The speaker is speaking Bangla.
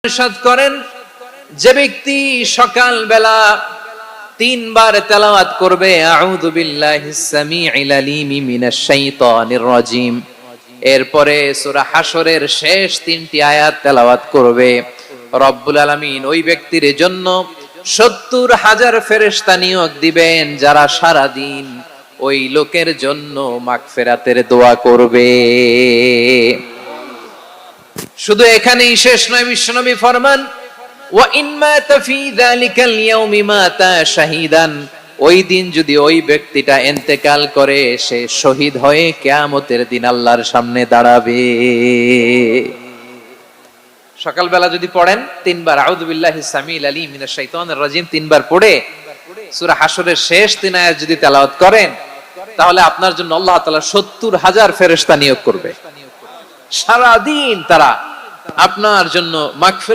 ইরশাদ করেন, যে ব্যক্তি সকাল বেলা 3 বার তেলাওয়াত করবে আউযু বিল্লাহিস সামিউল আলিম মিনাশ শাইতানির রাজিম, এরপরে সূরা হাশরের শেষ 3টি আয়াত তেলাওয়াত করবে, রব্বুল আলামিন ওই ব্যক্তির জন্য 70,000 ফেরেশতা নিয়োগ দিবেন যারা সারা দিন ওই লোকের জন্য মাগফিরাতের দোয়া করবে। শুধু এখানেই শেষ নয়, বিশ্বনবী ফরমান ওয়া ইন মাতা ফি যালিকাল ইয়াউমি মাতা শাহীদান, ওই দিন যদি ওই ব্যক্তিটা ইন্তেকাল করে সে শহীদ হয়ে কিয়ামতের দিন আল্লাহর সামনে দাঁড়াবে। সকালবেলা যদি পড়েন 3 বার আউযু বিল্লাহিস সামিউল আলিম মিনাশ শাইতানির রাজিম 3 বার পড়ে সূরা হাশরের শেষ 3 আয়াত যদি তেলাওয়াত করেন, তাহলে আপনার জন্য আল্লাহ তাআলা 70,000 ফেরেশতা নিয়োগ করবে। সারা দিন তারা আপনার জন্য মাগফিরাত